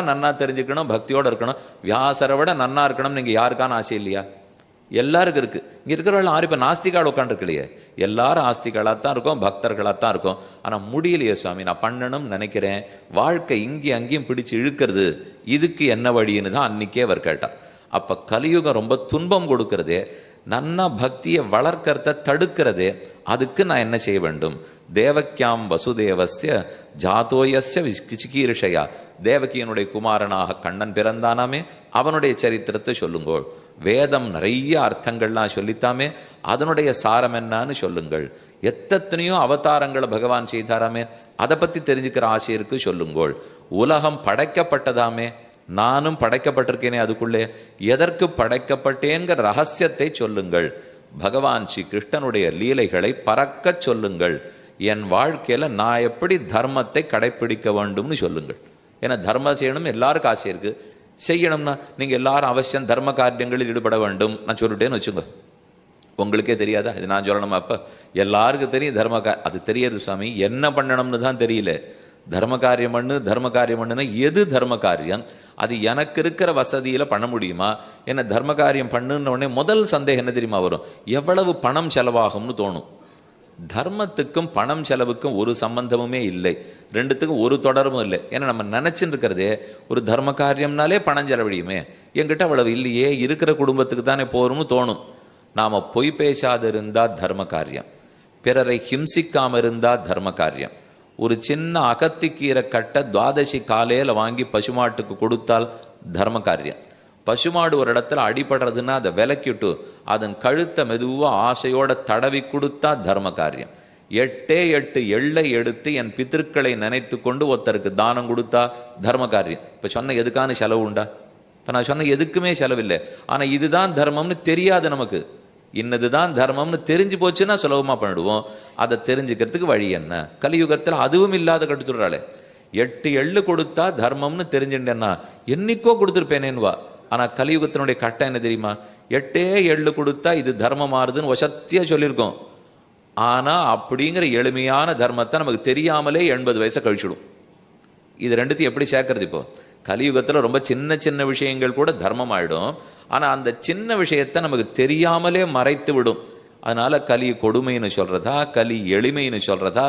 நன்னா தெரிஞ்சுக்கணும், பக்தியோடு இருக்கணும். வியாசரை விட நன்னா இருக்கணும் நீங்கள் யாருக்கான ஆசை இல்லையா? எல்லாருக்கும் இருக்கு. இங்கே இருக்கிறவர்கள் யாரும் இப்போ நாஸ்திகால் உட்காந்துருக்கலையே, எல்லாரும் ஆஸ்திகளாக தான் இருக்கும், பக்தர்களாக தான் இருக்கும். ஆனால் முடியலையே சுவாமி, நான் பண்ணணும்னு நினைக்கிறேன், வாழ்க்கை இங்கேயும் அங்கேயும் பிடிச்சு இழுக்கிறது, இதுக்கு என்ன வழின்னு தான் அன்னைக்கே அவர் கேட்டார். அப்போ கலியுகம் ரொம்ப துன்பம் கொடுக்கறதே, நன்னா பக்தியை வளர்க்கறத தடுக்கிறதே, அதுக்கு நான் என்ன செய்ய வேண்டும்? தேவக்கியாம் வசுதேவஸ்ய ஜாதோயஸ்ய சிகீர்ஷயா, தேவகியனுடைய குமாரனாக கண்ணன் பிறந்தானாமே, அவனுடைய சரித்திரத்தை சொல்லுங்கள். வேதம் நிறைய அர்த்தங்கள்லாம் சொல்லித்தாமே, அதனுடைய சாரம் என்னன்னு சொல்லுங்கள். எத்தனையோ அவதாரங்களை பகவான் செய்தாராமே, அதை பற்றி தெரிஞ்சுக்கிற ஆசை இருக்கு, சொல்லுங்கள். உலகம் படைக்கப்பட்டதாமே, நானும் படைக்கப்பட்டிருக்கேனே, அதுக்குள்ளே எதற்கு படைக்கப்பட்டேங்கிற ரகசியத்தை சொல்லுங்கள். பகவான் ஸ்ரீ கிருஷ்ணனுடைய லீலைகளை பறக்க சொல்லுங்கள். என் வாழ்க்கையில் நான் எப்படி தர்மத்தை கடைப்பிடிக்க வேண்டும்னு சொல்லுங்கள். ஏன்னா தர்மம் செய்யணும் எல்லாருக்கும் ஆசை இருக்கு, செய்யணும்னா நீங்கள் எல்லாரும் அவசியம் தர்ம காரியங்களில் ஈடுபட வேண்டும். நான் சொல்லிட்டேன்னு வச்சுங்க, உங்களுக்கே தெரியாதா? இது நான் சொல்லணுமா? அப்போ எல்லாருக்கும் தெரியும் தர்ம அது தெரியாது சுவாமி, என்ன பண்ணணும்னு தான் தெரியல. தர்ம காரியம் பண்ணுன்னா எது தர்ம காரியம்? அது எனக்கு இருக்கிற வசதியில் பண்ண முடியுமா? என்ன தர்ம காரியம் பண்ணுன உடனே முதல் சந்தேகம் என்ன தெரியுமா வரும்? எவ்வளவு பணம் செலவாகும்னு தோணும். தர்மத்துக்கும் பணம் செலவுக்கும் ஒரு சம்பந்தமுமே இல்லை, ரெண்டுத்துக்கும் ஒரு தொடர்பும் இல்லை. ஏன்னா நம்ம நினைச்சுட்டு இருக்கிறதே ஒரு தர்ம காரியம்னாலே பணம் செலவழியுமே, என்கிட்ட அவ்வளவு இல்லையே, இருக்கிற குடும்பத்துக்கு தானே போகிறோம்னு தோணும். நாம் பொய் பேசாது இருந்தால் தர்ம காரியம், பிறரை ஹிம்சிக்காமல் இருந்தால் தர்ம காரியம், ஒரு சின்ன அகத்திக்கீரை கட்ட துவாதசி காலையில் வாங்கி பசுமாட்டுக்கு கொடுத்தால் தர்ம காரியம், பசுமாடு ஒரு இடத்துல அடிபடுறதுன்னா அதை விலக்கிட்டு அதன் கழுத்தை மெதுவாக ஆசையோட தடவி கொடுத்தா தர்ம காரியம், 8 எள்ளை எடுத்து என் பித்திருக்களை நினைத்து கொண்டு ஒருத்தருக்கு தானம் கொடுத்தா தர்ம காரியம். இப்போ சொன்ன எதுக்கான செலவு உண்டா? இப்போ நான் சொன்ன எதுக்குமே செலவில்லை. ஆனால் இதுதான் தர்மம்னு தெரியாது நமக்கு. இன்னதுதான் தர்மம்னு தெரிஞ்சு போச்சுன்னா சுலபமாக பண்ணிடுவோம். அதை தெரிஞ்சுக்கிறதுக்கு வழி என்ன? கலியுகத்தில் அதுவும் இல்லாத கட்டுத்துறாளே. 8 எள்ளு கொடுத்தா தர்மம்னு தெரிஞ்சுட்டேன்னா என்னைக்கோ கொடுத்துருப்பேனேன்னுவா. ஆனால் கலியுகத்தினுடைய கட்டம் என்ன தெரியுமா? 8 எள்ளு கொடுத்தா இது தர்மம் மாறுதுன்னு வசத்தியாக சொல்லியிருக்கோம். ஆனால் அப்படிங்கிற எளிமையான தர்மத்தை நமக்கு தெரியாமலே 80 வயசை கழிச்சுடும். இது ரெண்டுத்தையும் எப்படி சேர்க்கறது? இப்போ கலியுகத்தில் ரொம்ப சின்ன விஷயங்கள் கூட தர்மம் ஆகிடும். ஆனால் அந்த சின்ன விஷயத்தை நமக்கு தெரியாமலே மறைத்து விடும். அதனால கலி கொடுமைன்னு சொல்றதா, கலி எளிமைன்னு சொல்றதா,